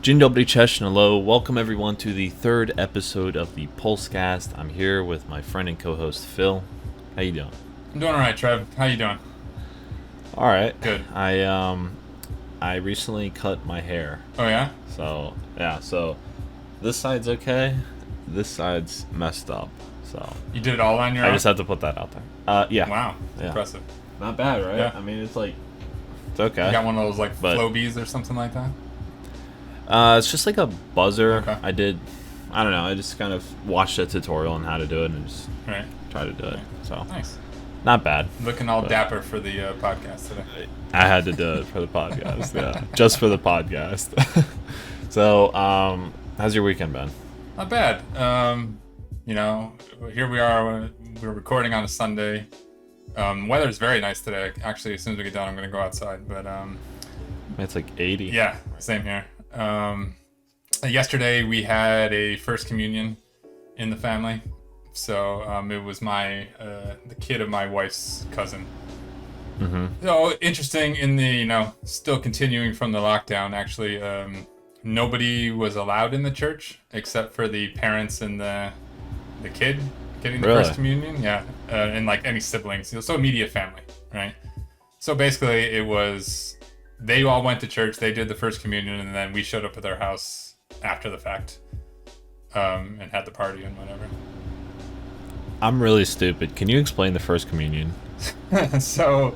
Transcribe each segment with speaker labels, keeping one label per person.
Speaker 1: Dzień dobry, cześć, hello. Welcome everyone to the third episode of the Polskast. I'm here with my friend and co-host Phil. How you doing?
Speaker 2: I'm doing all right, Trev. How you doing?
Speaker 1: All right.
Speaker 2: Good.
Speaker 1: I recently cut my hair.
Speaker 2: Oh yeah?
Speaker 1: So this side's okay. This side's messed up. So
Speaker 2: You did it all on your
Speaker 1: I
Speaker 2: own?
Speaker 1: just had to put that out there. Yeah.
Speaker 2: Wow, that's
Speaker 1: Yeah.
Speaker 2: impressive.
Speaker 1: Not bad, right?
Speaker 2: Yeah.
Speaker 1: I mean, it's okay.
Speaker 2: You got one of those like
Speaker 1: But-
Speaker 2: flow bees or something like that?
Speaker 1: It's just like a buzzer.
Speaker 2: Okay.
Speaker 1: I don't know. I just kind of watched a tutorial on how to do it and just
Speaker 2: Right.
Speaker 1: tried to do it. So
Speaker 2: Nice.
Speaker 1: not bad.
Speaker 2: Looking all
Speaker 1: But-
Speaker 2: dapper for the podcast today.
Speaker 1: I had to do it for the podcast. Yeah, just for the podcast. So, how's your weekend been?
Speaker 2: Not bad. Here we are. We're recording on a Sunday. Weather's very nice today. Actually, as soon as we get done, I'm gonna go outside. But
Speaker 1: It's like 80.
Speaker 2: yeah, same here. Yesterday we had a first communion in the family. So it was the kid of my wife's cousin.
Speaker 1: Mm-hmm.
Speaker 2: So interesting in the, still continuing from the lockdown, actually, nobody was allowed in the church except for the parents and the kid getting the
Speaker 1: Really?
Speaker 2: first communion. Yeah. And like any siblings. So immediate family, right? So basically it was, they all went to church, they did the first communion, and then we showed up at their house after the fact, and had the party and whatever.
Speaker 1: I'm really stupid. Can you explain the first communion?
Speaker 2: So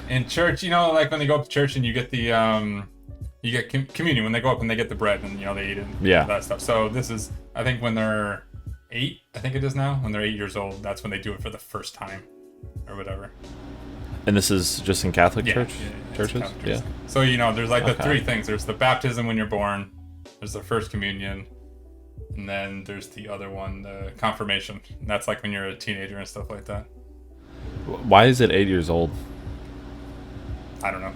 Speaker 2: in church, like when they go up to church and you get the you get communion when they go up and they get the bread and they eat it and
Speaker 1: Yeah.
Speaker 2: all that stuff. So this is, I think, when they're 8, I think it is now, when they're 8 years old, that's when they do it for the first time or whatever.
Speaker 1: And this is just in Catholic
Speaker 2: Yeah, it's
Speaker 1: churches?
Speaker 2: Catholic
Speaker 1: Yeah.
Speaker 2: church. So there's like the
Speaker 1: Okay.
Speaker 2: 3 things. There's the baptism when you're born, there's the first communion, and then there's the other one, the confirmation. And that's like when you're a teenager and stuff like that.
Speaker 1: Why is it 8 years old?
Speaker 2: I don't know.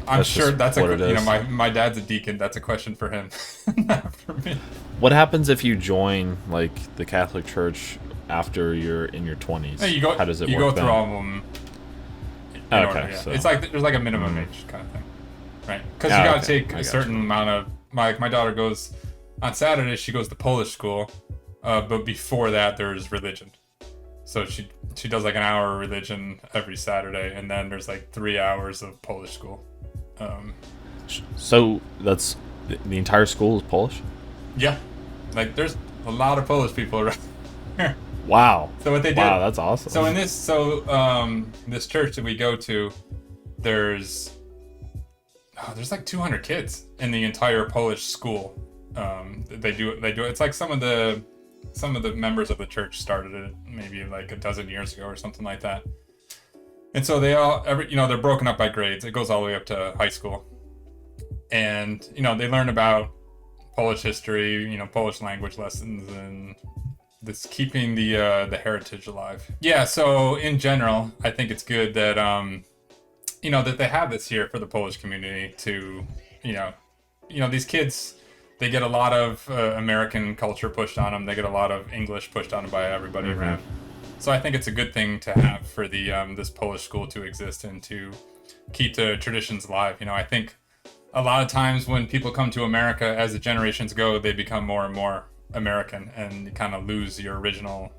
Speaker 2: I'm
Speaker 1: That's
Speaker 2: sure
Speaker 1: just
Speaker 2: that's
Speaker 1: what it is.
Speaker 2: my dad's a deacon. That's a question for him, not for me.
Speaker 1: What happens if you join like the Catholic Church after you're in your 20s?
Speaker 2: Hey, you go.
Speaker 1: How does it
Speaker 2: you
Speaker 1: work
Speaker 2: go through
Speaker 1: then?
Speaker 2: all of them. in
Speaker 1: Okay,
Speaker 2: order, yeah.
Speaker 1: so-
Speaker 2: It's like there's like a minimum age kind of thing, right? Because
Speaker 1: Ah,
Speaker 2: you gotta
Speaker 1: okay,
Speaker 2: take
Speaker 1: I
Speaker 2: a
Speaker 1: gotcha.
Speaker 2: certain amount of. My daughter goes on Saturday. She goes to Polish school, but before that there's religion. So she does like an hour of religion every Saturday, and then there's like 3 hours of Polish school.
Speaker 1: So that's the entire school is Polish?
Speaker 2: Yeah, like there's a lot of Polish people around here.
Speaker 1: Wow.
Speaker 2: So what they did.
Speaker 1: Wow, that's awesome.
Speaker 2: So this church that we go to, there's like 200 kids in the entire Polish school. They do it. It's like some of the members of the church started it maybe like a dozen years ago or something like that. And so they're broken up by grades. It goes all the way up to high school. And they learn about Polish history, Polish language lessons, and this keeping the heritage alive. Yeah, so in general, I think it's good that that they have this here for the Polish community to these kids, they get a lot of American culture pushed on them. They get a lot of English pushed on them by everybody
Speaker 1: Mm-hmm.
Speaker 2: around. So I think it's a good thing to have for the this Polish school to exist and to keep the traditions alive. I think a lot of times when people come to America, as the generations go, they become more and more American and you kind of lose your original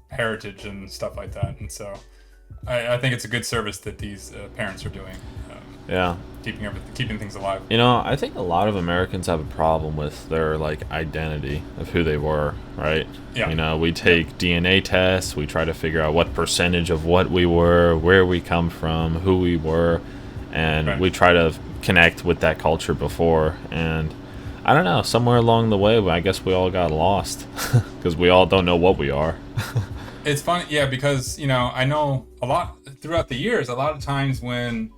Speaker 2: heritage and stuff like that. And so I think it's a good service that these parents are doing,
Speaker 1: Yeah.
Speaker 2: keeping things alive.
Speaker 1: I think a lot of Americans have a problem with their like identity of who they were, right?
Speaker 2: Yeah.
Speaker 1: We take DNA tests, we try to figure out what percentage of what we were, where we come from, who we were, and
Speaker 2: Right.
Speaker 1: we try to connect with that culture before. And I don't know, somewhere along the way, I guess we all got lost because we all don't know what we are.
Speaker 2: It's funny, yeah, because I know a lot throughout the years. A lot of times when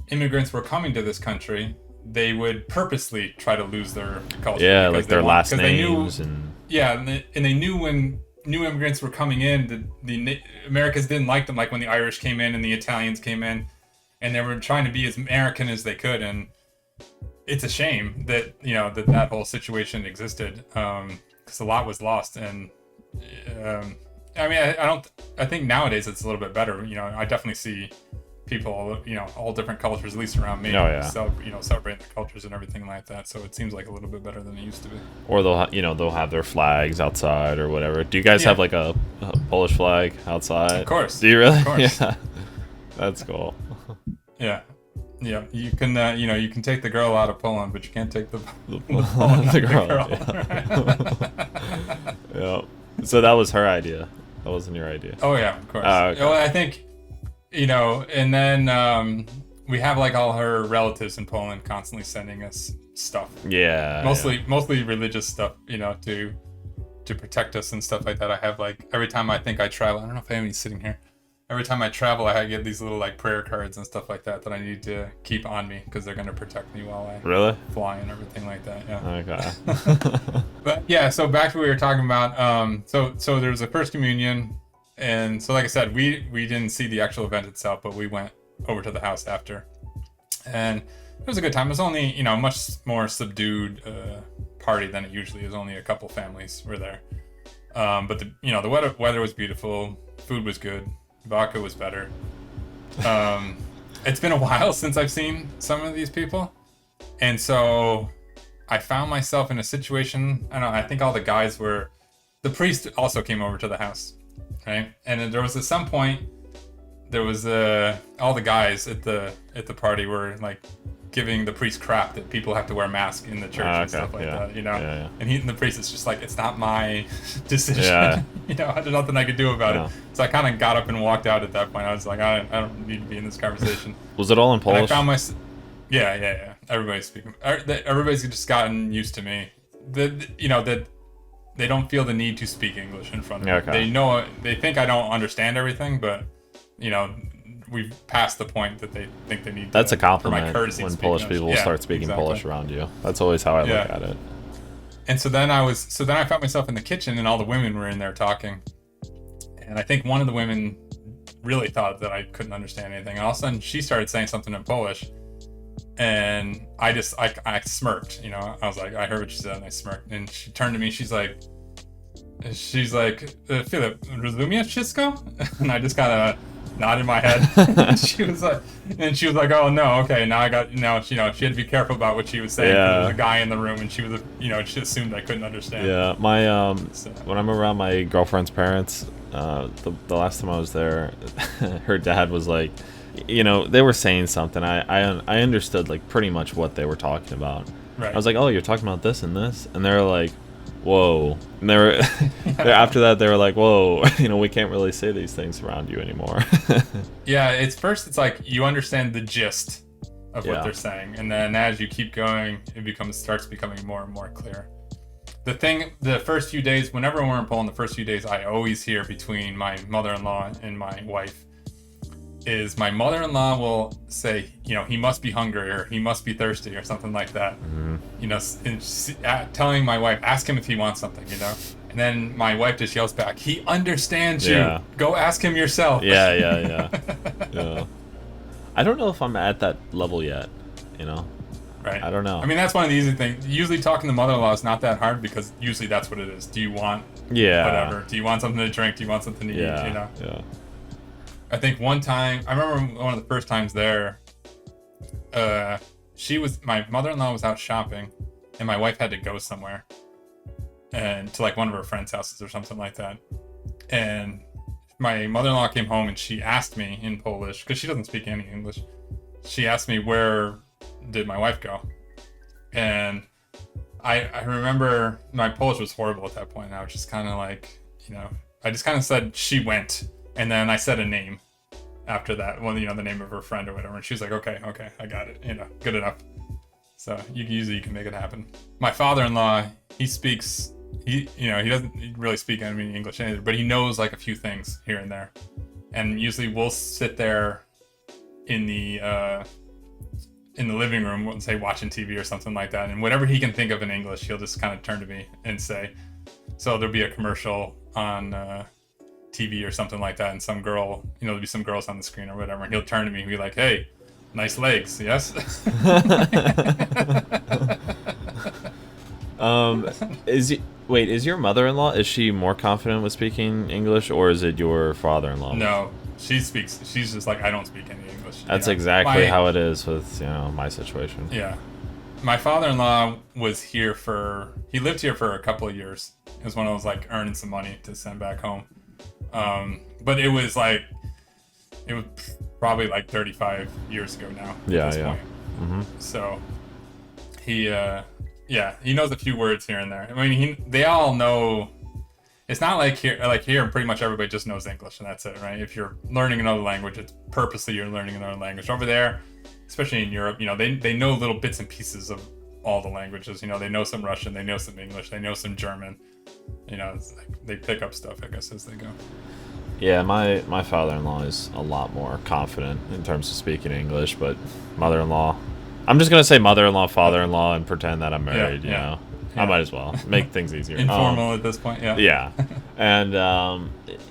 Speaker 2: immigrants were coming to this country, they would purposely try to lose their culture.
Speaker 1: Yeah,
Speaker 2: because
Speaker 1: like their last
Speaker 2: because they knew,
Speaker 1: names and
Speaker 2: yeah, and they knew when new immigrants were coming in, the Americans didn't like them. Like when the Irish came in and the Italians came in, and they were trying to be as American as they could. And it's a shame that that whole situation existed, because a lot was lost. And I mean, I think nowadays it's a little bit better. I definitely see people, all different cultures, at least around me.
Speaker 1: Oh, yeah.
Speaker 2: Celebrating the cultures and everything like that. So it seems like a little bit better than it used to be.
Speaker 1: Or they'll have their flags outside or whatever. Do you guys have like a Polish flag outside?
Speaker 2: Of course.
Speaker 1: Do you really?
Speaker 2: Of course.
Speaker 1: Yeah. That's cool.
Speaker 2: Yeah. Yeah, you can you can take the girl out of Poland, but you can't take the
Speaker 1: the girl. Yeah. So that was her idea. That wasn't your idea.
Speaker 2: Oh yeah, of course.
Speaker 1: Okay.
Speaker 2: Well, I think, and then we have like all her relatives in Poland constantly sending us stuff.
Speaker 1: Yeah.
Speaker 2: Mostly religious stuff, to protect us and stuff like that. I have like every time I think I travel, I don't know if I have any sitting here. Every time I travel, I get these little like prayer cards and stuff like that I need to keep on me because they're gonna protect me while I fly and everything like that. Yeah.
Speaker 1: Okay.
Speaker 2: But yeah, so back to what we were talking about. So there was a first communion, and so like I said, we didn't see the actual event itself, but we went over to the house after, and it was a good time. It was only a much more subdued party than it usually is. Only a couple families were there, but the weather was beautiful, food was good. Vodka was better. It's been a while since I've seen some of these people, and so I found myself in a situation. I think all the guys were. The priest also came over to the house, right? And then there was at some point, there was all the guys at the party were like giving the priest crap that people have to wear masks in the church and stuff like that,
Speaker 1: Yeah.
Speaker 2: And the priest is just like, it's not my decision.
Speaker 1: Yeah.
Speaker 2: There's nothing I could do about it. So I kind of got up and walked out at that point. I was like, I don't need to be in this conversation.
Speaker 1: Was it all in Polish?
Speaker 2: And I found yeah. Everybody's speaking. Everybody's just gotten used to me. That they don't feel the need to speak English in front of me.
Speaker 1: Okay.
Speaker 2: They think I don't understand everything, but we've passed the point that they think they need.
Speaker 1: That's a compliment
Speaker 2: for my courtesy
Speaker 1: when
Speaker 2: to speak
Speaker 1: Polish
Speaker 2: English.
Speaker 1: people start speaking Polish around you. That's always how I look at it.
Speaker 2: And so then I found myself in the kitchen, and all the women were in there talking, and I think one of the women really thought that I couldn't understand anything. And all of a sudden, she started saying something in Polish, and I smirked. I was like, I heard what she said, and I smirked. And she turned to me. She's like, Filip, rozumiesz wszystko? And I just kind of nodded my head. She was like, oh no, okay, now I got, she had to be careful about what she was saying. Yeah. There was a guy in the room, and she was, she assumed I couldn't understand.
Speaker 1: Yeah, when I'm around my girlfriend's parents, the last time I was there, her dad was like, they were saying something. I understood like pretty much what they were talking about.
Speaker 2: Right.
Speaker 1: I was like, oh, you're talking about this and this, and they were like, whoa. And they were after that they were like, whoa, we can't really say these things around you anymore.
Speaker 2: Yeah, it's like you understand the gist of what they're saying, and then as you keep going, it starts becoming more and more clear. The first few days, whenever we're in Poland, the first few days I always hear between my mother-in-law and my wife is my mother-in-law will say, he must be hungry or he must be thirsty or something like that. Mm-hmm. And telling my wife, ask him if he wants something, And then my wife just yells back, he understands you. Go ask him yourself.
Speaker 1: Yeah. I don't know if I'm at that level yet,
Speaker 2: Right.
Speaker 1: I don't know.
Speaker 2: I mean, that's one of the easy things. Usually talking to mother-in-law is not that hard because usually that's what it is. Do you want whatever? Do you want something to drink? Do you want something to eat?
Speaker 1: Yeah.
Speaker 2: I think one time, I remember one of the first times there, my mother-in-law was out shopping, and my wife had to go somewhere, and to like one of her friends' houses or something like that. And my mother-in-law came home, and she asked me in Polish, because she doesn't speak any English, she asked me, where did my wife go? And I remember my Polish was horrible at that point, and I was just kind of like, I just kind of said, she went. And then I said a name after that, the name of her friend or whatever. And she was like, okay, I got it. Good enough. So you can make it happen. My father-in-law, he doesn't really speak any English either, but he knows like a few things here and there. And usually we'll sit there in the living room, say watching TV or something like that. And whatever he can think of in English, he'll just kind of turn to me and say, so there'll be a commercial on, TV or something like that, and some girl, there'll be some girls on the screen or whatever, and he'll turn to me and be like, hey, nice legs, yes?
Speaker 1: Is your mother-in-law, is she more confident with speaking English, or is it your father-in-law?
Speaker 2: No, she's just like, I don't speak any English. English.
Speaker 1: That's exactly how it is with my situation.
Speaker 2: Yeah. My father-in-law was here he lived here for a couple of years. It was when I was like earning some money to send back home. But it was probably like 35 years ago now. At this point.
Speaker 1: Mm-hmm.
Speaker 2: So he knows a few words here and there. I mean, they all know. It's not like here, pretty much everybody just knows English and that's it, right? If you're learning another language, it's purposely you're learning another language. Over there, especially in Europe, they know little bits and pieces of all the languages. They know some Russian, they know some English, they know some German. It's like they pick up stuff, I guess, as they go.
Speaker 1: Yeah, my father-in-law is a lot more confident in terms of speaking English, but mother-in-law, I'm just gonna say mother-in-law, father-in-law, and pretend that I'm married. Yeah. I might as well make things easier.
Speaker 2: Informal at this point, yeah.
Speaker 1: Yeah, and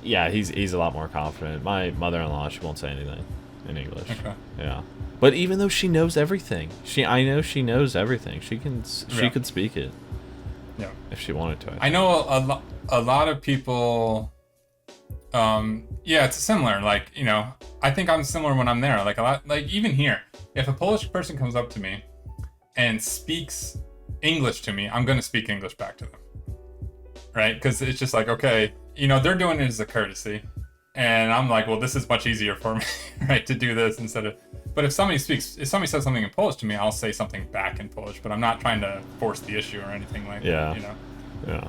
Speaker 1: he's a lot more confident. My mother-in-law, she won't say anything in English.
Speaker 2: Okay.
Speaker 1: Yeah, but even though she knows everything, I know she knows everything. She could speak it.
Speaker 2: Yeah.
Speaker 1: If she wanted to.
Speaker 2: I know a lot of people. It's similar. Like I think I'm similar when I'm there. Like a lot. Like even here, if a Polish person comes up to me and speaks English to me, I'm going to speak English back to them, right? Because it's just like, okay, they're doing it as a courtesy, and I'm like, well, this is much easier for me, right, to do this instead of. But if somebody says something in Polish to me, I'll say something back in Polish, but I'm not trying to force the issue or anything like that,
Speaker 1: Yeah.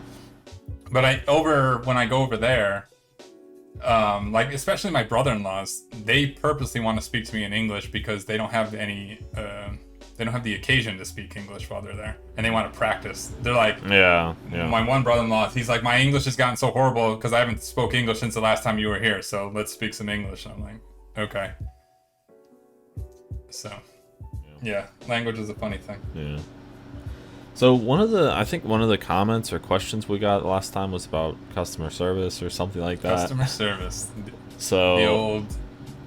Speaker 2: But when I go over there, like especially my brother-in-laws, they purposely want to speak to me in English because they don't have the occasion to speak English while they're there, and they want to practice. They're like, my one brother-in-law, he's like, my English has gotten so horrible because I haven't spoke English since the last time you were here, so let's speak some English. And I'm like, okay. So, yeah, language is a funny thing.
Speaker 1: Yeah. So I think one of the comments or questions we got last time was about customer service or something like that.
Speaker 2: Customer service.
Speaker 1: So
Speaker 2: the old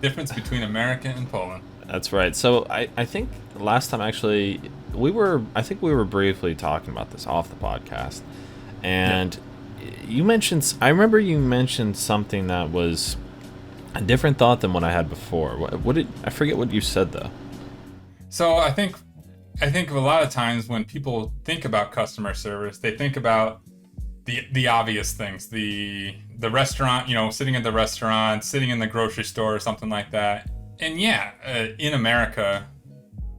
Speaker 2: difference between America and Poland.
Speaker 1: That's right. So I think last time actually we were briefly talking about this off the podcast, and I remember you mentioned something that was a different thought than what I had before. I forget what you said though.
Speaker 2: So I think a lot of times when people think about customer service, they think about the obvious things, the restaurant, sitting at the restaurant, sitting in the grocery store or something like that. And in America,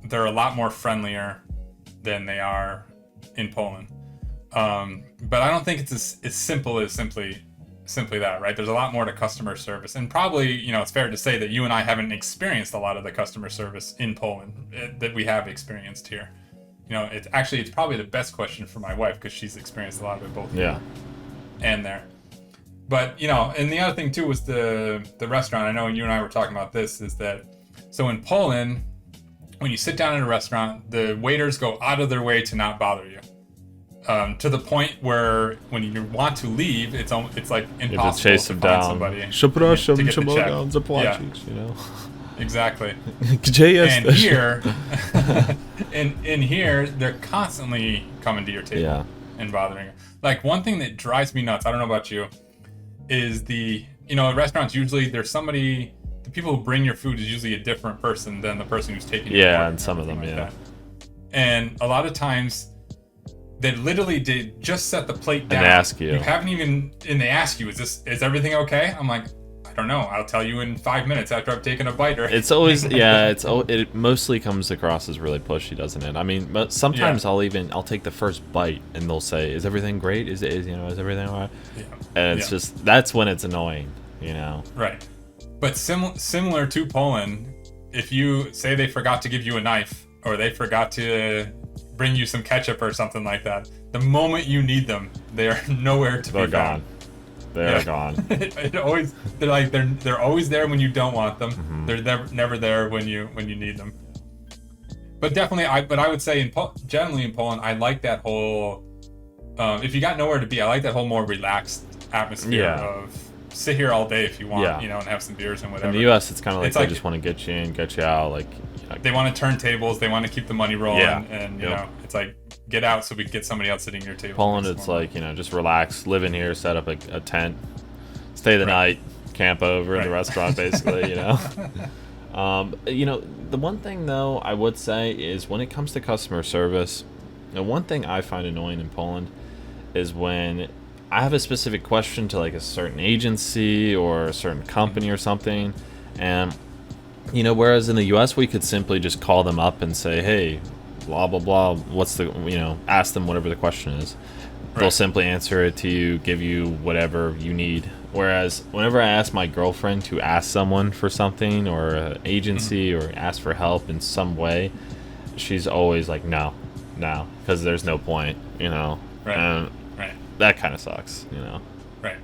Speaker 2: they're a lot more friendlier than they are in Poland. But I don't think it's as simple as simply that, right? There's a lot more to customer service. And probably, it's fair to say that you and I haven't experienced a lot of the customer service in Poland that we have experienced here. It's probably the best question for my wife because she's experienced a lot of it both here and there. But, and the other thing too was the restaurant. I know you and I were talking about this, is that, so in Poland, when you sit down at a restaurant, the waiters go out of their way to not bother you. To the point where when you want to leave, it's like impossible to find somebody to get the check. Exactly. And here, in here, they're constantly coming to your table and bothering you. Like one thing that drives me nuts, I don't know about you, is at restaurants usually there's somebody, the people who bring your food is usually a different person than the person who's taking your order.
Speaker 1: And some of them,
Speaker 2: And a lot of times they literally did just set the plate down.
Speaker 1: And they ask you.
Speaker 2: You haven't even, and they ask you, is everything okay? I'm like, I don't know. I'll tell you in 5 minutes after I've taken a bite. Or
Speaker 1: it's always it mostly comes across as really pushy, doesn't it? I mean, but sometimes I'll take the first bite and they'll say, "Is everything great? Is everything all right?" Yeah. And it's just that's when it's annoying,
Speaker 2: Right. But similar to Poland, if you say they forgot to give you a knife or they forgot to bring you some ketchup or something like that, the moment you need them, they are nowhere to be found.
Speaker 1: They're gone.
Speaker 2: They're always there when you don't want them.
Speaker 1: Mm-hmm.
Speaker 2: They're never there when you need them. But definitely, I would say generally in Poland, I like that whole. If you got nowhere to be, I like that whole more relaxed atmosphere of sit here all day if you want, and have some beers and whatever.
Speaker 1: In the U.S., it's kind of like they just want to get you in, get you out,
Speaker 2: they want to turn tables, they want to keep the money rolling, and you know, it's like get out so we can get somebody else sitting at your table.
Speaker 1: Poland, it's like just relax, live in here, set up a tent, stay the night, camp over in the restaurant, basically. The one thing though I would say is when it comes to customer service, the one thing I find annoying in Poland is when I have a specific question to like a certain agency or a certain company or something, and whereas in the U.S. we could simply just call them up and say, hey, blah blah blah, what's the ask them whatever the question is. They'll
Speaker 2: Right.
Speaker 1: simply answer it to you, give you whatever you need. Whereas whenever I ask my girlfriend to ask someone for something or an agency or ask for help in some way, she's always like, no, because there's no point.
Speaker 2: Right.
Speaker 1: And
Speaker 2: Right.
Speaker 1: that kind of sucks.
Speaker 2: Right.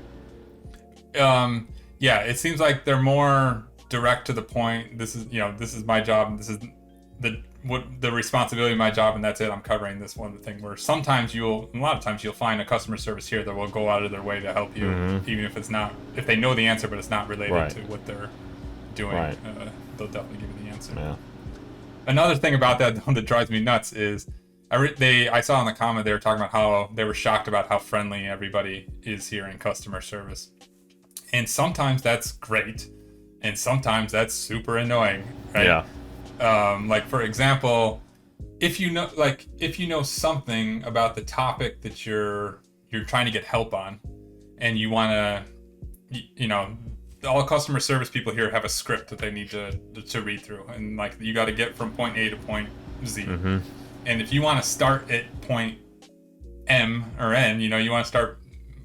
Speaker 2: Yeah, it seems like they're more direct to the point. This is my job. This is the responsibility of my job, and that's it. I'm covering this one thing. Where sometimes a lot of times you'll find a customer service here that will go out of their way to help you, even if they know the answer, but it's not related
Speaker 1: Right.
Speaker 2: to what they're doing.
Speaker 1: Right.
Speaker 2: They'll definitely give you the answer.
Speaker 1: Yeah.
Speaker 2: Another thing about that that drives me nuts is I saw in the comment they were talking about how they were shocked about how friendly everybody is here in customer service. And sometimes that's great, and sometimes that's super annoying, right?
Speaker 1: Yeah.
Speaker 2: Like for example, if you know something about the topic that you're trying to get help on, and you want to, all customer service people here have a script that they need to read through, and like you got to get from point A to point Z.
Speaker 1: Mm-hmm.
Speaker 2: And if you want to start at point M or N, you want to start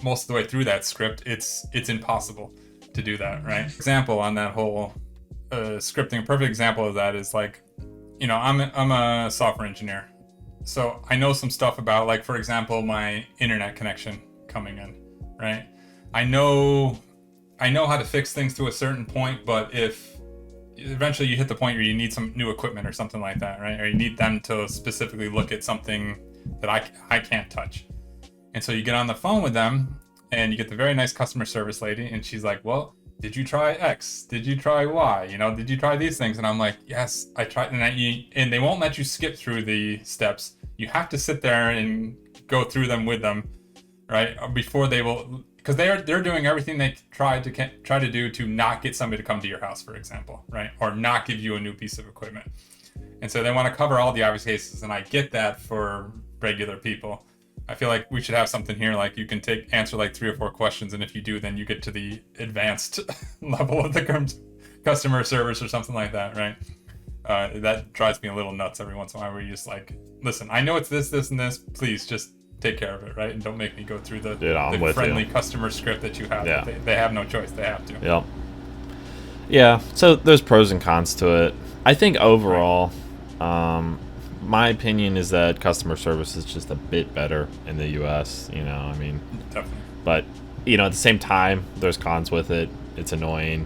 Speaker 2: most of the way through that script, it's impossible to do that, right? Example on that whole scripting, a perfect example of that is like, I'm a software engineer, so I know some stuff about, like, for example, my internet connection coming in, right? I know how to fix things to a certain point, but if eventually you hit the point where you need some new equipment or something like that, right? Or you need them to specifically look at something that I can't touch. And so you get on the phone with them and you get the very nice customer service lady, and she's like, well, did you try X? Did you try Y? Did you try these things? And I'm like, yes, I tried. And they won't let you skip through the steps. You have to sit there and go through them with them, right? Before they will, because they're doing everything they try to do to not get somebody to come to your house, for example, right? Or not give you a new piece of equipment. And so they want to cover all the obvious cases, and I get that for regular people. I feel like we should have something here, like you can answer like 3 or 4 questions, and if you do, then you get to the advanced level of the customer service or something like that, right? That drives me a little nuts every once in a while, where you just like, listen, I know it's this, and this. Please just take care of it, right? And don't make me go through the friendly customer script that you have.
Speaker 1: Yeah.
Speaker 2: They have no choice. They have to.
Speaker 1: Yep. Yeah. So there's pros and cons to it. I think overall, my opinion is that customer service is just a bit better in the U.S.
Speaker 2: Definitely.
Speaker 1: But at the same time, there's cons with it. It's annoying.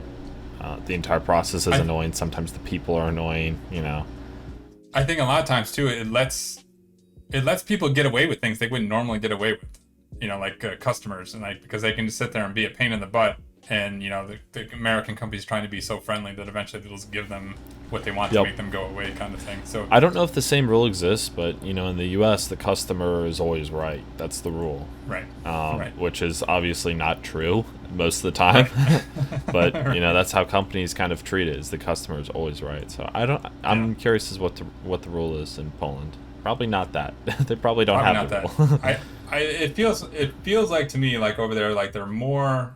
Speaker 1: The entire process is annoying. Sometimes the people are annoying.
Speaker 2: I think a lot of times too, it lets people get away with things they wouldn't normally get away with. Like customers, and like, because they can just sit there and be a pain in the butt. And the American company's trying to be so friendly that eventually they'll just give them what they want to make them go away, kind of thing. So
Speaker 1: I don't know if the same rule exists, but in the U.S., the customer is always right. That's the rule.
Speaker 2: Right.
Speaker 1: Right. Which is obviously not true most of the time, but that's how companies kind of treat it. Is the customer is always right. So I'm curious as what the rule is in Poland. Probably not that. They probably don't have the rule.
Speaker 2: It feels like to me, like over there, like they're more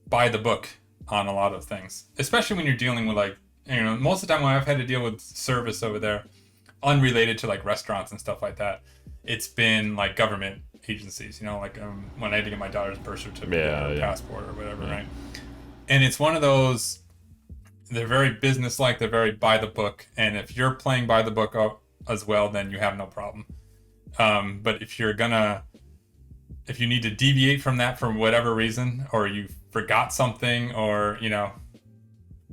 Speaker 2: by the book on a lot of things, especially when you're dealing with, like, most of the time when I've had to deal with service over there, unrelated to like restaurants and stuff like that, it's been like government agencies, like when I had to get my daughter's birth certificate or passport or whatever, right? And it's one of those, they're very business-like, they're very by the book, and if you're playing by the book as well, then you have no problem. But if you need to deviate from that for whatever reason, or you forgot something, or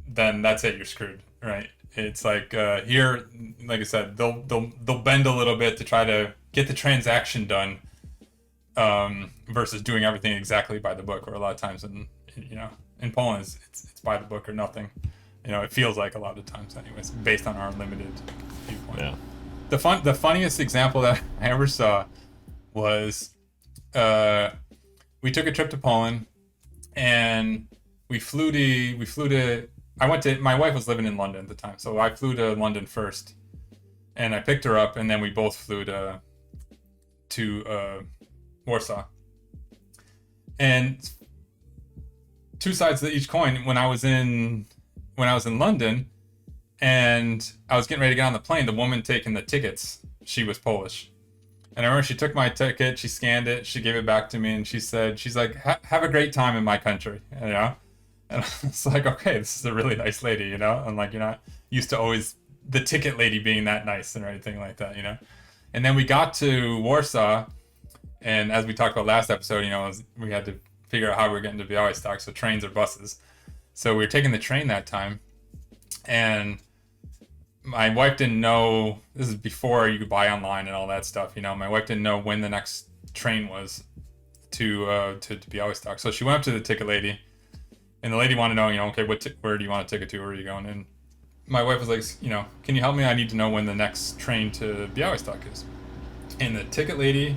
Speaker 2: then that's it, you're screwed, right? It's like here, like I said, they'll bend a little bit to try to get the transaction done, versus doing everything exactly by the book. Or a lot of times in Poland, it's by the book or nothing. It feels like a lot of times, anyways, based on our limited viewpoint.
Speaker 1: Yeah.
Speaker 2: The funniest example that I ever saw was, we took a trip to Poland, and we flew to my wife was living in London at the time, so I flew to London first, and I picked her up, and then we both flew to Warsaw. And two sides to each coin. When I was in London, and I was getting ready to get on the plane, the woman taking the tickets, she was Polish. And I remember she took my ticket, she scanned it, she gave it back to me, and she's like, have a great time in my country, you know? And I was like, okay, this is a really nice lady, you know? And like, you're not used to always the ticket lady being that nice or anything like that, you know? And then we got to Warsaw, and as we talked about last episode, you know, we had to figure out how we were getting to Białystok, so trains or buses. So we were taking the train that time, and my wife didn't know, this is before you could buy online and all that stuff, you know, my wife didn't know when the next train was to Białystok. So she went up to the ticket lady, and the lady wanted to know, you know, okay, where do you want a ticket to? Where are you going? And my wife was like, you know, can you help me? I need to know when the next train to Białystok is. And the ticket lady,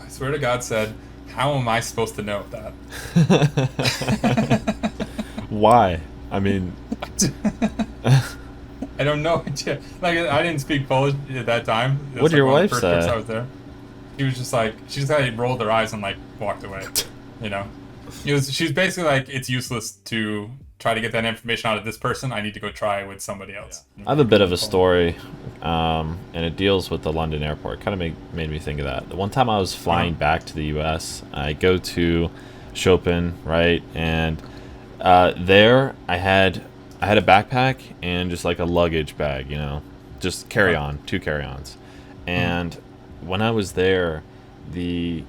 Speaker 2: I swear to God, said, how am I supposed to know that?
Speaker 1: Why? I mean...
Speaker 2: I don't know. Like, I didn't speak Polish at that time.
Speaker 1: What did your wife say?
Speaker 2: I was there. She was just like, she just kind of rolled her eyes and like walked away. You know, she was basically like, it's useless to try to get that information out of this person. I need to go try it with somebody else.
Speaker 1: Yeah. I have a bit of a story, and it deals with the London airport. Kind of made me think of that. The one time I was flying back to the U.S., I go to Chopin, right, and there I had a backpack and just like a luggage bag, you know, just carry-on, 2 carry-ons. And when I was there, I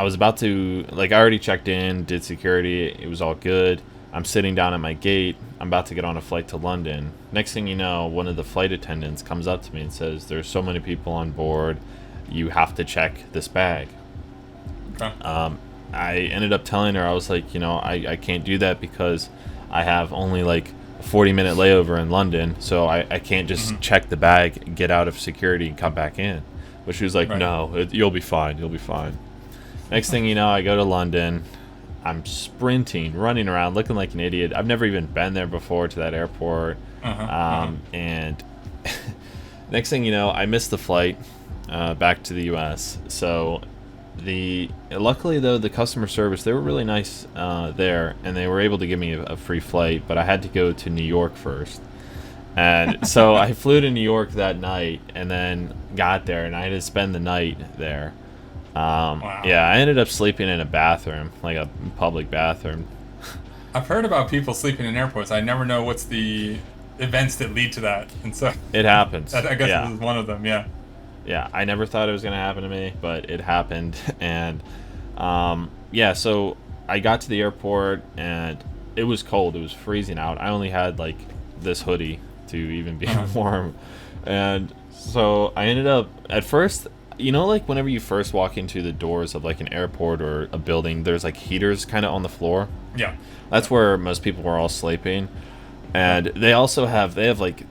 Speaker 1: was about to, like, I already checked in, did security, it was all good. I'm sitting down at my gate, I'm about to get on a flight to London. Next thing you know, one of the flight attendants comes up to me and says, there's so many people on board, you have to check this bag.
Speaker 2: Okay.
Speaker 1: I ended up telling her, I was like, you know, I can't do that because I have only like a 40-minute layover in London, so I can't just check the bag, get out of security, and come back in. But she was like, no, you'll be fine, you'll be fine. Next thing you know, I go to London, I'm sprinting, running around, looking like an idiot. I've never even been there before to that airport. And next thing you know, I missed the flight back to the U.S., so... Luckily though, the customer service, they were really nice there, and they were able to give me a free flight, but I had to go to New York first. And so I flew to New York that night and then got there, and I had to spend the night there.
Speaker 2: Wow.
Speaker 1: Yeah, I ended up sleeping in a bathroom, like a public bathroom.
Speaker 2: I've heard about people sleeping in airports. I never know what's the events that lead to that, and so
Speaker 1: it happens.
Speaker 2: I guess this is one of them. Yeah.
Speaker 1: Yeah, I never thought it was going to happen to me, but it happened. And yeah, so I got to the airport, and it was cold. It was freezing out. I only had like this hoodie to even be warm. And so I ended up, at first, you know, like whenever you first walk into the doors of like an airport or a building, there's like heaters kind of on the floor.
Speaker 2: Yeah.
Speaker 1: That's where most people were all sleeping. And they also have like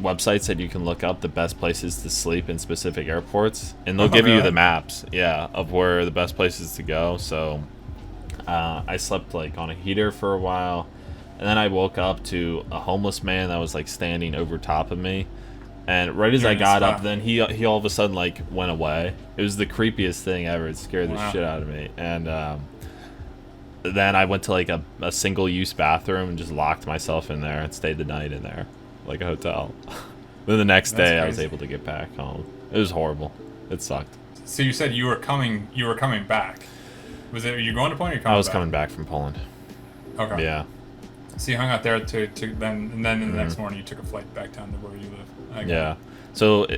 Speaker 1: websites that you can look up the best places to sleep in specific airports, and they'll give you the maps, of where the best places to go. So I slept like on a heater for a while, and then I woke up to a homeless man that was like standing over top of me, and right as I got up, then he all of a sudden like went away. It was the creepiest thing ever. It scared the shit out of me. And then I went to like a single-use bathroom and just locked myself in there and stayed the night in there, like a hotel. Then the next day I was able to get back home. It was horrible. It sucked.
Speaker 2: So you said you were coming back. Was it, you going to Poland or coming back?
Speaker 1: I was coming back from Poland.
Speaker 2: Okay.
Speaker 1: Yeah.
Speaker 2: So you hung out there to then, and then the next morning you took a flight back down to where you live.
Speaker 1: Yeah. So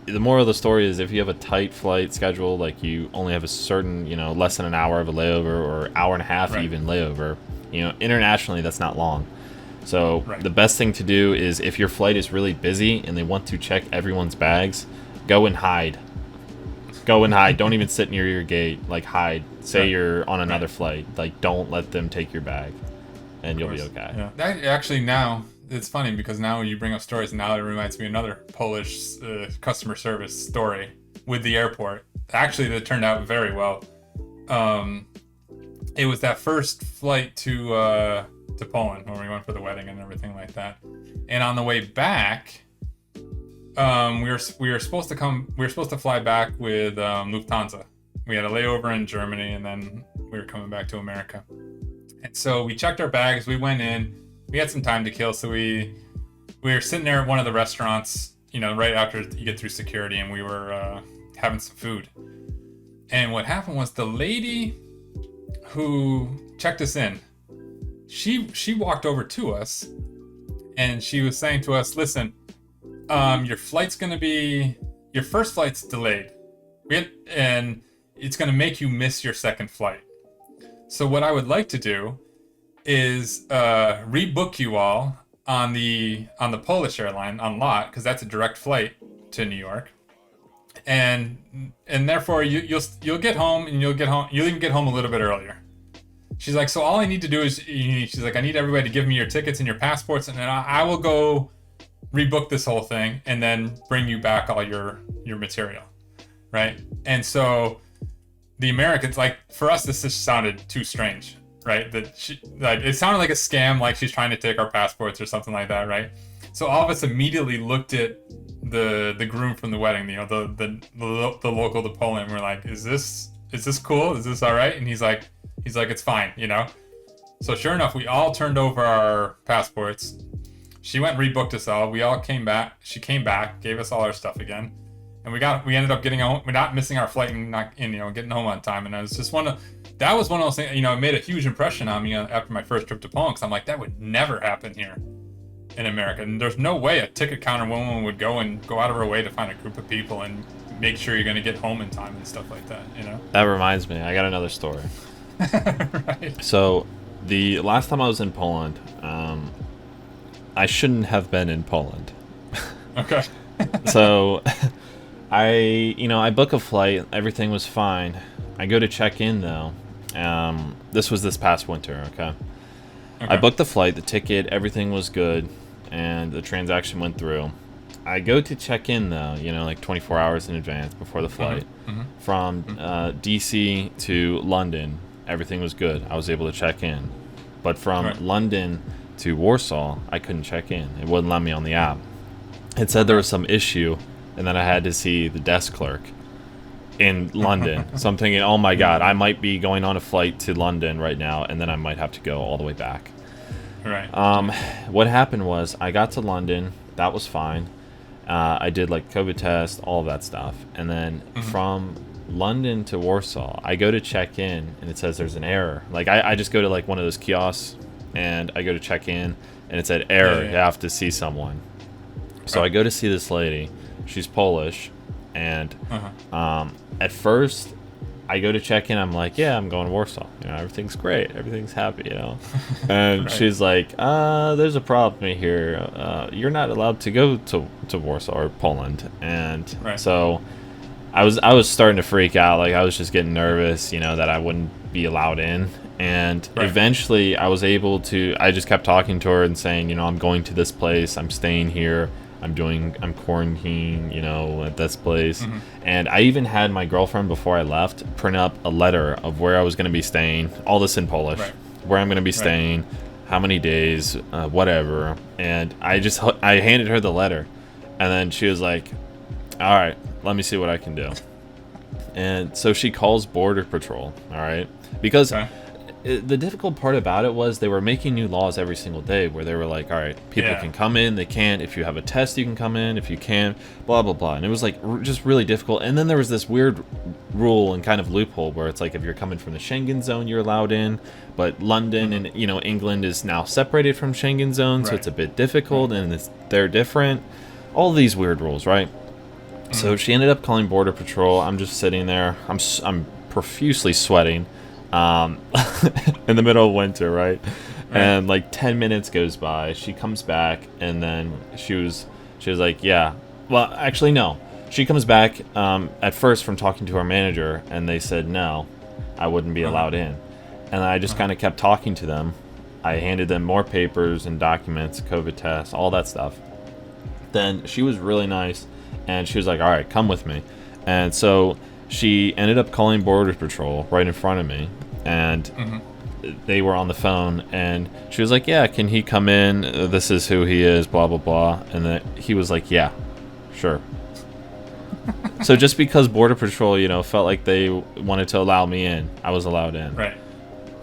Speaker 1: the moral of the story is, if you have a tight flight schedule, like you only have a certain, you know, less than an hour of a layover or hour and a half even layover, you know, internationally that's not long. So the best thing to do is, if your flight is really busy and they want to check everyone's bags, go and hide. Go and hide. Don't even sit near your gate. Like, hide. Say you're on another flight. Like, don't let them take your bag, and you'll be okay.
Speaker 2: Yeah. That, actually, now it's funny because now you bring up stories, and now it reminds me of another Polish customer service story with the airport. Actually, that turned out very well. It was that first flight to to Poland when we went for the wedding and everything like that. And on the way back, we were supposed to fly back with Lufthansa. We had a layover in Germany, and then we were coming back to America. And so we checked our bags. We went in. We had some time to kill, so we were sitting there at one of the restaurants, right after you get through security, and we were having some food. And what happened was the lady who checked us in, she walked over to us, and she was saying to us, "Listen, your first flight's delayed, and it's gonna make you miss your second flight. So what I would like to do is rebook you all on the Polish airline on LOT, because that's a direct flight to New York, and therefore you'll get home, and you'll even get home a little bit earlier." She's like, "So all I need to do is," she's like, "I need everybody to give me your tickets and your passports, and then I will go rebook this whole thing and then bring you back all your material," right? And so the Americans, like, for us, this just sounded too strange, right? That it sounded like a scam, like she's trying to take our passports or something like that, right? So all of us immediately looked at the groom from the wedding, the local to Poland, and we're like, is this cool? Is this all right? And he's like, "It's fine," So sure enough, we all turned over our passports. She went and rebooked us all. We all came back. She came back, gave us all our stuff again, and we ended up getting home. We're not missing our flight and getting home on time. And it was just that was one of those things. It made a huge impression on me after my first trip to Poland, because I'm like, that would never happen here in America. And there's no way a ticket counter woman would go out of her way to find a group of people and make sure you're going to get home in time and stuff like that.
Speaker 1: That reminds me, I got another story.
Speaker 2: Right.
Speaker 1: So the last time I was in Poland, I shouldn't have been in Poland.
Speaker 2: Okay.
Speaker 1: So I book a flight, everything was fine. I go to check in though. This was this past winter, okay? I booked the flight, the ticket, everything was good, and the transaction went through. I go to check in though, like 24 hours in advance before the flight. From DC to London, everything was good. I was able to check in. But from London to Warsaw, I couldn't check in. It wouldn't let me on the app. It said there was some issue, and then I had to see the desk clerk in London. So I'm thinking, oh my God, I might be going on a flight to London right now, and then I might have to go all the way back.
Speaker 2: Right.
Speaker 1: What happened was I got to London. That was fine. I did like COVID test, all of that stuff. And then from London to Warsaw, I go to check in, and it says there's an error. Like I just go to like one of those kiosks, and I go to check in, and it said error. You have to see someone. So I go to see this lady. She's Polish, and at first I go to check in. I'm like, yeah, I'm going to Warsaw. Everything's great. Everything's happy. And she's like, there's a problem here. You're not allowed to go to Warsaw or Poland. And so I was starting to freak out. Like I was just getting nervous, that I wouldn't be allowed in. And eventually I was able to. I just kept talking to her and saying, I'm going to this place. I'm staying here. I'm quarantined, at this place. And I even had my girlfriend, before I left, print up a letter of where I was going to be staying, all this in Polish, where I'm going to be staying, how many days, whatever. And I handed her the letter, and then she was like, all right, let me see what I can do. And so she calls Border Patrol, all right? Because the difficult part about it was they were making new laws every single day where they were like, all right, people can come in, they can't. If you have a test, you can come in. If you can't, blah, blah, blah. And it was like just really difficult. And then there was this weird rule and kind of loophole where it's like if you're coming from the Schengen zone, you're allowed in. But London and, England is now separated from Schengen zone, so it's a bit difficult and they're different. All these weird rules, right? So she ended up calling Border Patrol. I'm just sitting there. I'm profusely sweating. In the middle of winter, right? And like 10 minutes goes by. She comes back, and then she was like, yeah. Well, actually, no. She comes back at first from talking to our manager, and they said no, I wouldn't be allowed in. And I just kind of kept talking to them. I handed them more papers and documents, COVID tests, all that stuff. Then she was really nice, and she was like, all right, come with me. And so she ended up calling Border Patrol right in front of me, and they were on the phone, and she was like, "Yeah, can he come in? This is who he is, blah blah blah." And then he was like, "Yeah, sure." So just because Border Patrol, felt like they wanted to allow me in, I was allowed in.
Speaker 2: Right.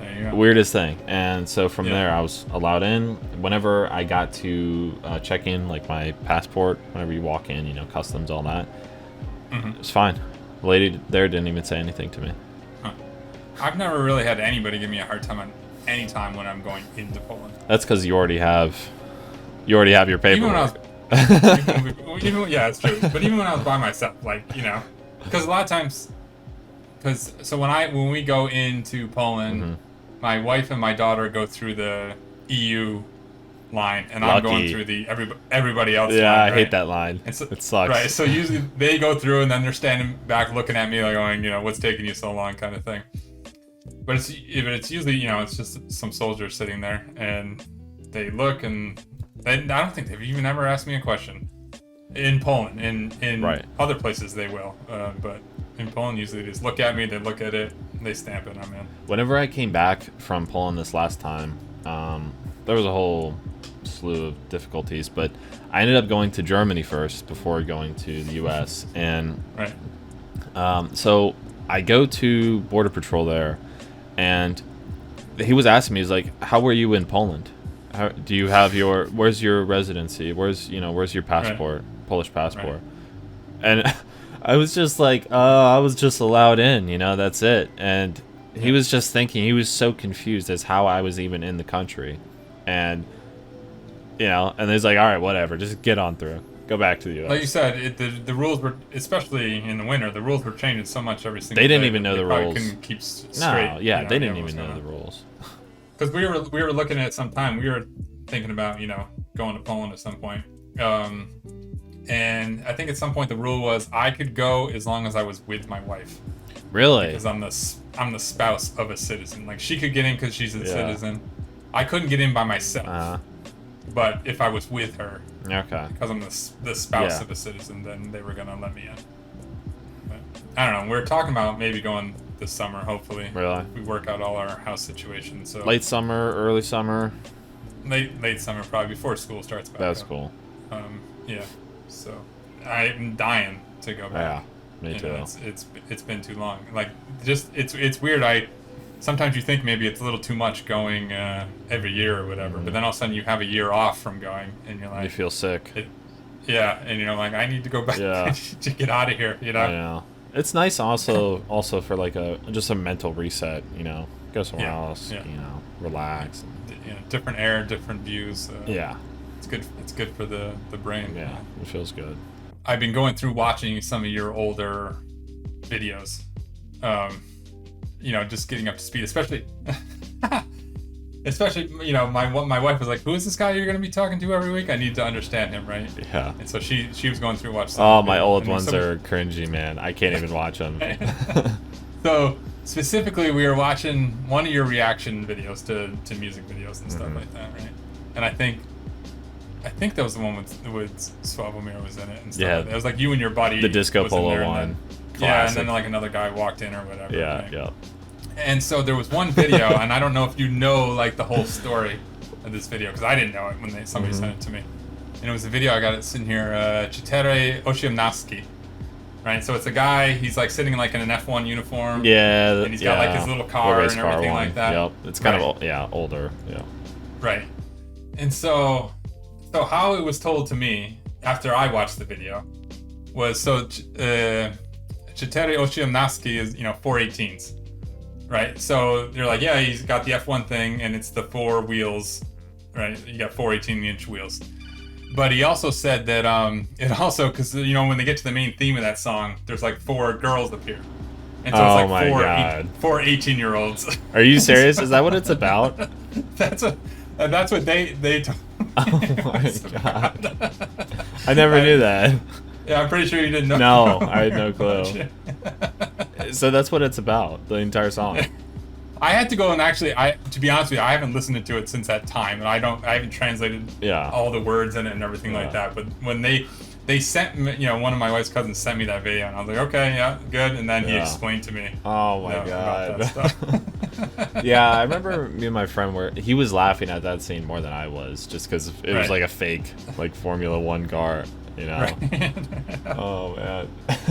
Speaker 2: There you go.
Speaker 1: Weirdest thing. And so from there, I was allowed in. Whenever I got to check in, like my passport, whenever you walk in, customs, all that, it was fine. The lady there didn't even say anything to me.
Speaker 2: Huh. I've never really had anybody give me a hard time on any time when I'm going into Poland.
Speaker 1: That's because you already have your paperwork.
Speaker 2: Even when I was, yeah, it's true. But even when I was by myself, because a lot of times, when we go into Poland, my wife and my daughter go through the EU line, and I'm going through the everybody else line.
Speaker 1: Yeah, I
Speaker 2: right?
Speaker 1: hate that line. It sucks.
Speaker 2: Right, so usually they go through, and then they're standing back looking at me like going, what's taking you so long, kind of thing. But it's usually, it's just some soldiers sitting there, and they look, and I don't think they've even ever asked me a question. In Poland, in other places they will, but in Poland usually they just look at me, they look at it, they stamp it, and I'm in.
Speaker 1: Whenever I came back from Poland this last time, there was a whole slew of difficulties, but I ended up going to Germany first before going to the U.S. And so I go to Border Patrol there, and he was asking me, he's like, "How were you in Poland? How, do you have where's your residency? Where's your passport, Polish passport?" And I was just like, I was just allowed in, that's it. And he was just thinking, he was so confused as how I was even in the country. And, and he's like, all right, whatever, just get on through. Go back to the U.S.
Speaker 2: Like you said, the rules were, especially in the winter, the rules were changing so much every single day.
Speaker 1: They didn't even know the rules.
Speaker 2: Couldn't keep straight.
Speaker 1: No, yeah, they didn't even know the rules.
Speaker 2: Because we were looking at some time, we were thinking about, going to Poland at some point. And I think at some point the rule was I could go as long as I was with my wife.
Speaker 1: Really?
Speaker 2: Because I'm the spouse of a citizen. Like, she could get in because she's a citizen. I couldn't get in by myself. But if I was with her, because I'm the spouse of a citizen, then they were gonna let me in. But I don't know. We're talking about maybe going this summer, hopefully.
Speaker 1: Really?
Speaker 2: We work out all our house situations. So
Speaker 1: late summer, early summer.
Speaker 2: Late summer, probably before school starts back.
Speaker 1: That's
Speaker 2: up.
Speaker 1: cool.
Speaker 2: Yeah. So I'm dying to go back.
Speaker 1: Yeah, me too.
Speaker 2: It's been too long. Like, just it's weird. Sometimes you think maybe it's a little too much going every year or whatever, but then all of a sudden you have a year off from going, and you're like,
Speaker 1: you feel sick.
Speaker 2: And like, I need to go back to get out of here.
Speaker 1: Yeah. It's nice also for like just a mental reset. Go somewhere else. Relax.
Speaker 2: Different air, different views. It's good. It's good for the brain.
Speaker 1: Yeah, it feels good.
Speaker 2: I've been going through watching some of your older videos. Just getting up to speed, especially my wife was like, "Who is this guy you're going to be talking to every week? I need to understand him, right?"
Speaker 1: Yeah.
Speaker 2: And so she was going through watching.
Speaker 1: Oh, my old ones are cringy, man. I can't even watch them.
Speaker 2: So specifically, we were watching one of your reaction videos to music videos and stuff like that, right? And I think that was the one with Swabomir was in it and stuff.
Speaker 1: Yeah.
Speaker 2: It was like you and your buddy.
Speaker 1: The Disco Polo one.
Speaker 2: Yeah, and then like another guy walked in or whatever.
Speaker 1: Yeah,
Speaker 2: right?
Speaker 1: yeah.
Speaker 2: And so there was one video, and I don't know if you know like the whole story of this video, because I didn't know it when somebody sent it to me. And it was a video, I got it sitting here, Cztery Osiemnastki. Right, so it's a guy, he's like sitting like in an F1 uniform.
Speaker 1: Yeah,
Speaker 2: and he's got like his little car and everything like that.
Speaker 1: Yep, it's kind of older. Yeah.
Speaker 2: Right. And so how it was told to me after I watched the video was Cztery Osiemnastki is 418s. Right, so you're like, yeah, he's got the F1 thing, and it's the 4 wheels, right? You got 4 18-inch wheels. But he also said that it also, because when they get to the main theme of that song, there's like 4 girls appear, and so it's like four 18-year-olds.
Speaker 1: Are you serious? Is that what it's about?
Speaker 2: That's what they told me.
Speaker 1: Oh my god! I never knew that.
Speaker 2: Yeah, I'm pretty sure you didn't know.
Speaker 1: No, I had no clue. So that's what it's about, the entire song.
Speaker 2: I had to go and actually, to be honest with you, I haven't listened to it since that time, and I haven't translated all the words in it and everything like that. But when they sent me, one of my wife's cousins sent me that video, and I was like, okay, yeah, good. And then he explained to me.
Speaker 1: Oh my god!
Speaker 2: About that stuff.
Speaker 1: Yeah, I remember me and my friend were he was laughing at that scene more than I was, just because it was
Speaker 2: Right.
Speaker 1: like a fake like Formula One car, you know.
Speaker 2: Right.
Speaker 1: Oh man.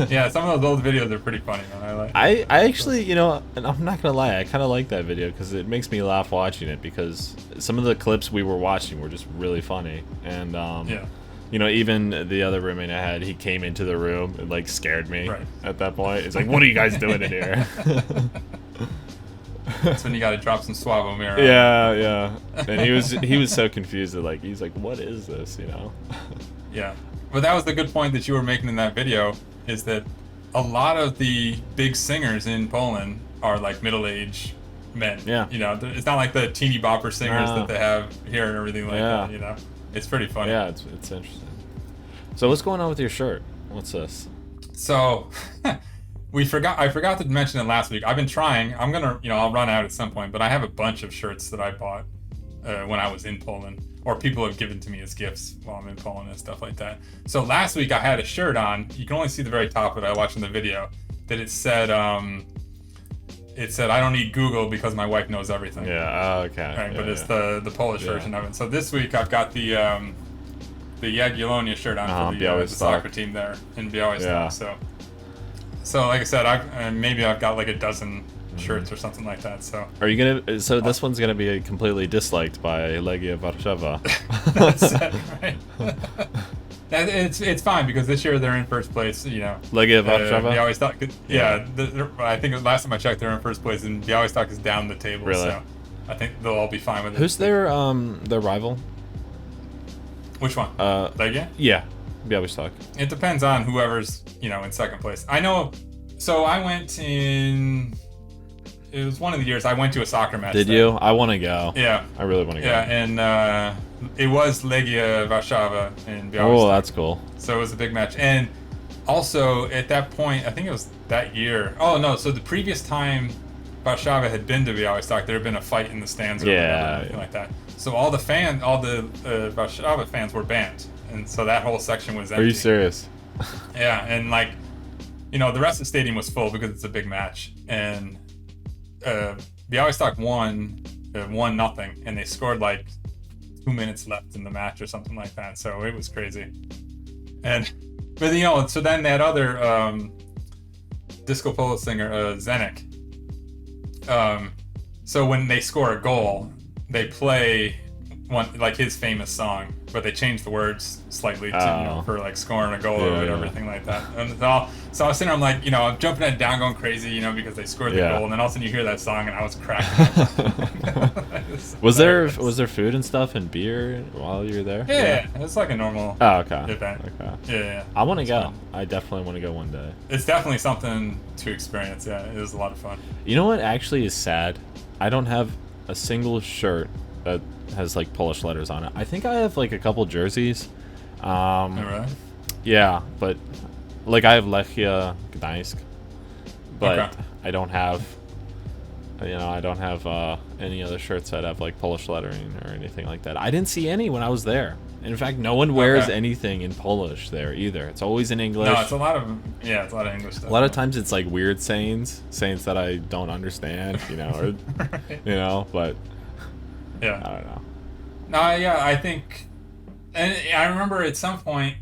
Speaker 2: Yeah, some of those old videos are pretty funny, man. I like.
Speaker 1: I actually, you know, and I'm not gonna lie, I kind of like that video because it makes me laugh watching it because some of the clips we were watching were just really funny, and
Speaker 2: Yeah.
Speaker 1: you know, even the other roommate I had, he came into the room and like scared me
Speaker 2: Right.
Speaker 1: at that point. It's like, what are you guys doing in here?
Speaker 2: That's when you got to drop some Suavo mirror.
Speaker 1: Yeah, yeah. And he was so confused that like he's like, what is this? You know?
Speaker 2: Yeah. But that was the good point that you were making in that video, is that a lot of the big singers in Poland are like middle-aged men.
Speaker 1: Yeah.
Speaker 2: You know, it's not like the teeny bopper singers
Speaker 1: No.
Speaker 2: that they have here and everything like
Speaker 1: Yeah.
Speaker 2: that, you know? It's pretty funny.
Speaker 1: Yeah, it's interesting. So what's going on with your shirt? What's this?
Speaker 2: So, I forgot to mention it last week. I've been trying. I'm gonna, I'll run out at some point, but I have a bunch of shirts that I bought when I was in Poland, or people have given to me as gifts while I'm in Poland and stuff like that. So last week I had a shirt on. You can only see the very top of it. I watched in the video that it said I don't need Google because my wife knows everything.
Speaker 1: Yeah. Oh, okay.
Speaker 2: Right,
Speaker 1: Yeah,
Speaker 2: but it's
Speaker 1: yeah.
Speaker 2: the Polish
Speaker 1: Yeah.
Speaker 2: version of it. So this week I've got the Jagiellonia shirt on for the
Speaker 1: Białystok.
Speaker 2: soccer team there in Białystok.
Speaker 1: Yeah.
Speaker 2: So like I said, I've got like a dozen shirts or something like that. So
Speaker 1: Are you gonna? So this one's gonna be completely disliked by Legia Warszawa.
Speaker 2: that's it, right? It's fine because this year they're in first place. You know,
Speaker 1: Legia Warszawa.
Speaker 2: Białystok. Yeah, I think last time I checked, they're in first place, and Białystok is down the table.
Speaker 1: Really?
Speaker 2: So I think they'll all be fine with it.
Speaker 1: Who's their rival?
Speaker 2: Which one? Legia?
Speaker 1: Yeah, Białystok.
Speaker 2: It depends on whoever's in second place. I know. So I went in. It was one of the years I went to a soccer match.
Speaker 1: Did
Speaker 2: there.
Speaker 1: you? I want to go.
Speaker 2: Yeah.
Speaker 1: I really want to go.
Speaker 2: Yeah, and it was Legia Warszawa in Białystok.
Speaker 1: Oh, that's cool.
Speaker 2: So it was a big match. And also at that point, I think it was that year. Oh no! So the previous time Warszawa had been to Białystok, there had been a fight in the stands or anything like that. So all the Warszawa fans were banned, and so that whole section was empty.
Speaker 1: Are you serious?
Speaker 2: Yeah, and the rest of the stadium was full because it's a big match, and Białystok won 1-0, and they scored like 2 minutes left in the match or something like that. So it was crazy. But so then that other disco polo singer, Zenek. So when they score a goal, they play one like his famous song, but they change the words slightly to for like scoring a goal or everything like that. And so I was sitting there, I'm like, I'm jumping up and down, going crazy, because they scored the goal, and then all of a sudden you hear that song, and I was cracking.
Speaker 1: Was there food and stuff and beer while you were there?
Speaker 2: Yeah, it's like a normal
Speaker 1: okay.
Speaker 2: event.
Speaker 1: Okay.
Speaker 2: Yeah.
Speaker 1: I want to go.
Speaker 2: fun.
Speaker 1: I definitely want to go one day.
Speaker 2: It's definitely something to experience. Yeah, it was a lot of fun.
Speaker 1: You know what actually is sad? I don't have a single shirt that has like Polish letters on it. I think I have like a couple jerseys.
Speaker 2: All right.
Speaker 1: Yeah, but like I have Lechia Gdańsk, but
Speaker 2: Okay.
Speaker 1: I don't have any other shirts that have like Polish lettering or anything like that. I didn't see any when I was there. In fact, no one wears
Speaker 2: Okay.
Speaker 1: anything in Polish there either. It's always in English.
Speaker 2: No, it's a lot of English stuff.
Speaker 1: A lot of times it's like weird sayings that I don't understand, or
Speaker 2: Right.
Speaker 1: but
Speaker 2: Yeah.
Speaker 1: I don't know.
Speaker 2: No, yeah, I think, and I remember at some point,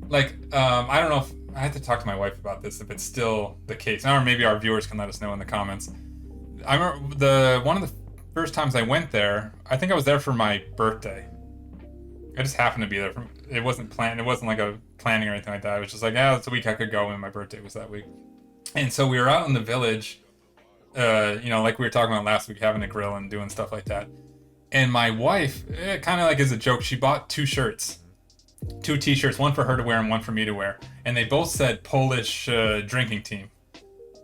Speaker 2: like, I don't know if I had to talk to my wife about this, if it's still the case, or maybe our viewers can let us know in the comments. I remember one of the first times I went there, I think I was there for my birthday. I just happened to be there. It wasn't planned. It wasn't like a planning or anything like that. It was just like, it's a week I could go, and my birthday was that week. And so we were out in the village, like we were talking about last week, having a grill and doing stuff like that. And my wife, kind of like as a joke, she bought 2 shirts, 2 t-shirts, one for her to wear and one for me to wear. And they both said Polish drinking team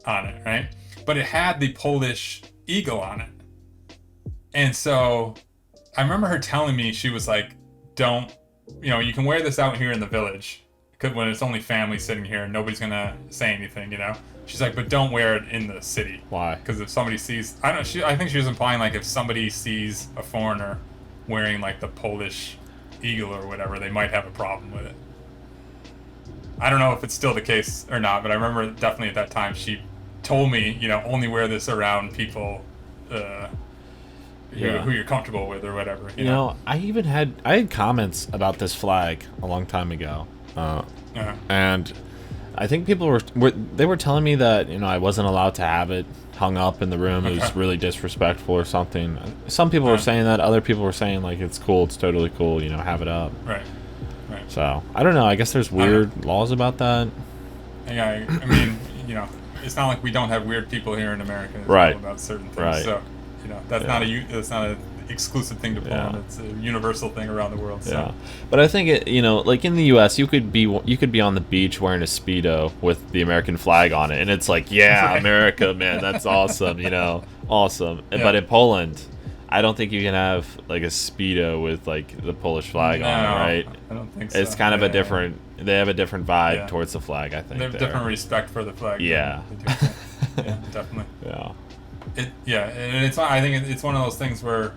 Speaker 2: on it, right? But it had the Polish eagle on it. And so I remember her telling me, she was like, don't, you can wear this out here in the village because when it's only family sitting here and nobody's going to say anything, She's like, but don't wear it in the city.
Speaker 1: Why?
Speaker 2: Because if somebody sees, I think she was implying like if somebody sees a foreigner wearing like the Polish eagle or whatever, they might have a problem with it. I don't know if it's still the case or not, but I remember definitely at that time she told me, only wear this around people who you're comfortable with or whatever.
Speaker 1: You know, I had comments about this flag a long time ago, and I think people were telling me that, you know, I wasn't allowed to have it hung up in the room. It was really disrespectful or something. Some people were saying that. Other people were saying like it's cool. It's totally cool. You know, have it up.
Speaker 2: Right.
Speaker 1: So I don't know. I guess there's weird laws about that.
Speaker 2: Yeah, I mean, you know, it's not like we don't have weird people here in America about certain things.
Speaker 1: Right.
Speaker 2: So, you know, that's not an exclusive thing to pull on. It's a universal thing around the world. So.
Speaker 1: Yeah, but I think it, you know, like in the U.S., you could be on the beach wearing a Speedo with the American flag on it, and it's like, yeah, America, man, that's awesome, you know, awesome.
Speaker 2: Yeah.
Speaker 1: But in Poland, I don't think you can have like a Speedo with like the Polish flag on it, right?
Speaker 2: I don't think so.
Speaker 1: It's kind of a different. They have a different vibe towards the flag, I think.
Speaker 2: They have different respect for the flag.
Speaker 1: Yeah.
Speaker 2: Yeah, definitely.
Speaker 1: Yeah.
Speaker 2: And it's. I think it's one of those things where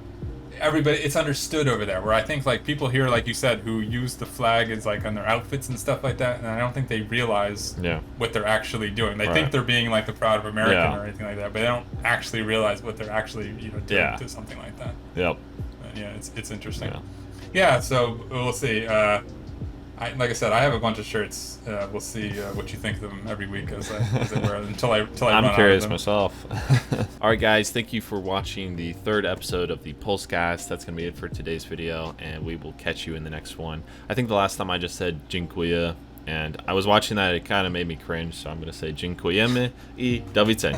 Speaker 2: it's understood over there. Where I think like people here, like you said, who use the flag as like on their outfits and stuff like that, and I don't think they realize what they're actually doing. They think they're being like the proud of American or anything like that, but they don't actually realize what they're actually doing to something like that.
Speaker 1: Yep.
Speaker 2: Yeah, it's interesting. Yeah, so we'll see. Like I said, I have a bunch of shirts. We'll see what you think of them every week as I wear them until I
Speaker 1: I'm curious myself. All right, guys, thank you for watching the 3rd episode of the Polskast. That's gonna be it for today's video, and we will catch you in the next one. I think the last time I just said dziękuję, and I was watching that, it kind of made me cringe, so I'm gonna say dziękujemy I do widzenia.